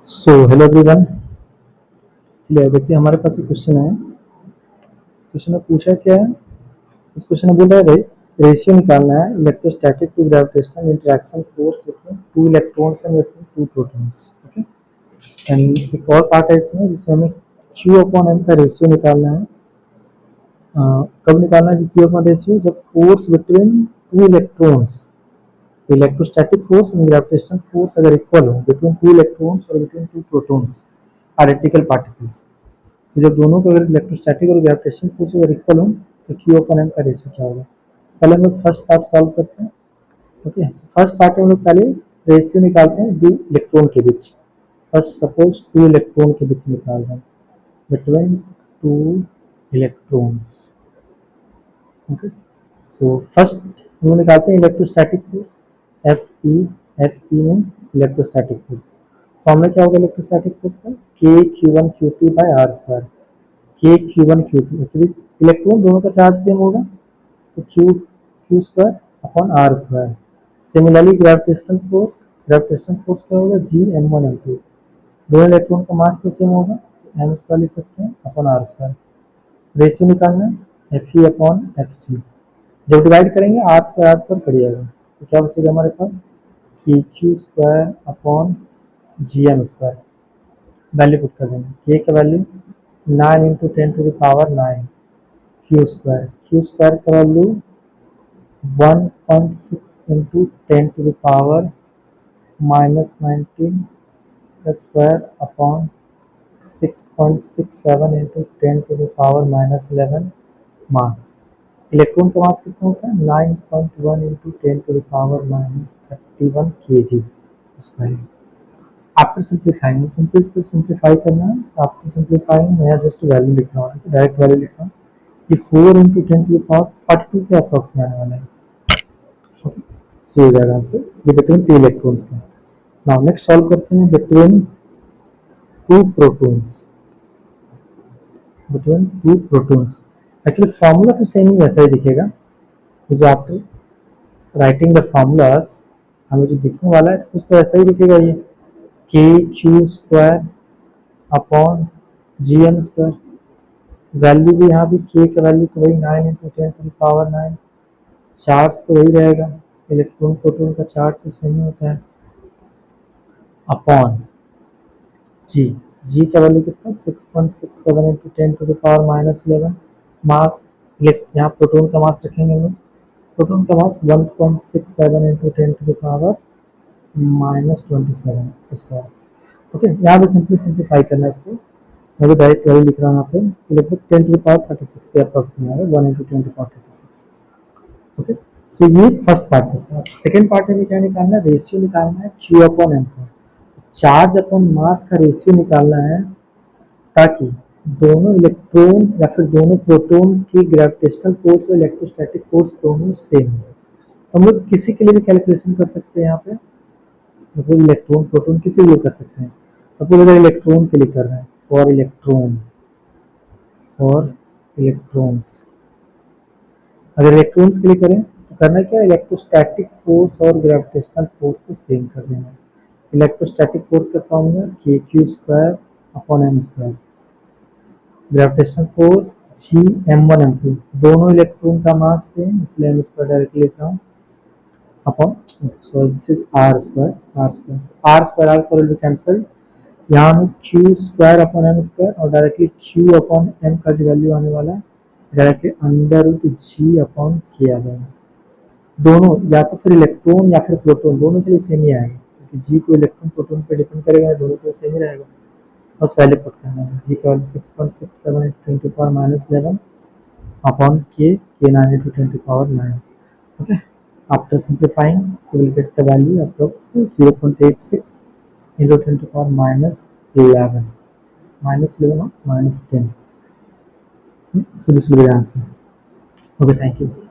So hello everyone. चलिए देखते हैं, हमारे पास एक क्वेश्चन है। इस क्वेश्चन में पूछा क्या है? इस क्वेश्चन में बोल रहा है रेशियो निकालना है electrostatic to gravitational interaction force between two electrons and between two protons. Okay, and एक और पार्ट है इसमें जिसमें हमें क्यू अपॉन एम का रेशियो निकालना है। कब निकालना है क्यू अपॉन रेशियो? जब force between two electrons, electrostatic force and gravitational force अगर इक्वल हो बिटवीन टू इलेक्ट्रॉन्स और between two protons identical particles. तो जब दोनों को अगर इलेक्ट्रोस्टैटिक और ग्रेविटेशन फोर्स अगर इक्वल हो तो क्यू अपन एम का रेशियो क्या होगा? पहले हम लोग फर्स्ट पार्ट सॉल्व करते हैं। ओके, फर्स्ट पार्ट में हम लोग पहले रेशियो निकालते हैं दो इलेक्ट्रॉन के बीच। फर्स्ट सपोज टू इलेक्ट्रॉन के बीच निकाल रहे हैं, between two electrons. Okay, so first हम लोग निकालते हैं electrostatic force F E. F E means electrostatic force. Formula क्या होगा इलेक्ट्रोस्टैटिक फोर्स का? K Q one Q two by R square. K Q one Q two, actually electron दोनों का charge same होगा तो Q Q square upon R square. Similarly gravitational force क्या होगा? G M one M two. दोनों electron का mass तो same होगा तो एम स्क्वायर लिख सकते हैं अपॉन आर स्क्वायर। रेशियो निकालना है F E upon F G. जब डिवाइड करेंगे आर स्क्वायर कट जाएगा तो क्या बचेगा हमारे पास? K Q square upon G M square. Value put कर देंगे। के का वैल्यू 9 इंटू 10⁹ क्यू स्क्वायर का वैल्यू 1.6 इंटू 10⁻⁻19 इसका square upon 6.67 into 10⁻⁻11 mass. Electron का मास कितना होता है? 9.1 into 10⁻31 kg square. After simplifying, simple इसको सिंप्लीफाई करना है। आफ्टर सिंप्लीफाइंग मैं जस्ट वैल्यू लिख रहा हूँ, डायरेक्ट वैल्यू लिख रहा हूँ। ये 4 इंटू 10⁻42 के अप्रॉक्स में आने वाला है। सही हो जाएगा आंसर, ये बिटवीन टू इलेक्ट्रॉन्स का। नाउ नेक्स्ट सॉल्व करते हैं between two protons. Between two protons actually formula तो सेम ही ऐसा ही दिखेगा। तो जो आफ्टर राइटिंग द फॉर्मूलाज हमें जो दिखने वाला है कुछ तो ऐसा ही दिखेगा। ये K Q square upon G M square. Value भी यहाँ भी के का वैल्यू तो वही 9 इंटू 10⁻9। चार्ज तो वही रहेगा, इलेक्ट्रॉन प्रोटॉन का चार्ज तो सेम ही होता है। अपॉन जी, जी का वैल्यू कितना? 6.67 इंटू 10⁻⁻11 मास। यहाँ प्रोटॉन का मास रखेंगे हम लोग। प्रोटॉन का मास 1.67 इंटू 10⁻⁻27 स्क्वायर। ओके, यहाँ पे सिंपली सिंप्लीफाई करना है इसको। मैं भी डायरेक्ट वैल्यू लिख रहा हूँ यहाँ पे, लगभग 10⁻36 के अप्रॉक्स में आएगा, 1 इंटू 10⁻36। ओके, सो ये फर्स्ट पार्ट था। सेकेंड पार्ट में क्या निकालना है? रेशियो निकालना है क्यू अपॉन एम का। चार्ज अपॉन मास का रेशियो निकालना है ताकि दोनों इलेक्ट्रॉन या फिर दोनों प्रोटॉन की ग्रेविटेशनल फोर्स और इलेक्ट्रोस्टैटिक फोर्स दोनों सेम हो। तो हम लोग किसी के लिए भी कैलकुलेशन कर सकते हैं यहाँ पे, मतलब इलेक्ट्रॉन प्रोटॉन किसी भी कर सकते हैं। सपोज अगर इलेक्ट्रॉन के लिए कर रहे हैं, फॉर इलेक्ट्रॉन्स, अगर इलेक्ट्रॉन्स के लिए करें तो करना क्या है? इलेक्ट्रोस्टैटिक फोर्स और ग्रेविटेशनल फोर्स को सेम कर देना है। इलेक्ट्रोस्टैटिक फोर्स का formula K Q square upon M square. Gravitational force G M one M two. दोनों इलेक्ट्रॉन का मास सेम इसलिए एम स्क्वायर डायरेक्टली लिख रहा हूँ upon, so this is R square. R square will be cancel. यहाँ में Q square upon M square और directly Q upon M का जो वैल्यू आने वाला है डायरेक्टली अंडर रूट जी अपॉन के आ जाएगा। दोनों या तो फिर इलेक्ट्रॉन या फिर प्रोटॉन दोनों के लिए सेम ही आएगा, क्योंकि जी को इलेक्ट्रॉन प्रोटॉन पे डिपेंड करेगा, दोनों के लिए सेम ही रहेगा। बस वैल्यू पुट करना है। जी का वैल्यू 6.67 10⁻11 अपॉन के 9 into 10⁻9। Okay, after simplifying you will get the value approx 0.86 into 10⁻11 -11 or -10. So this will be the answer. Okay, thank you.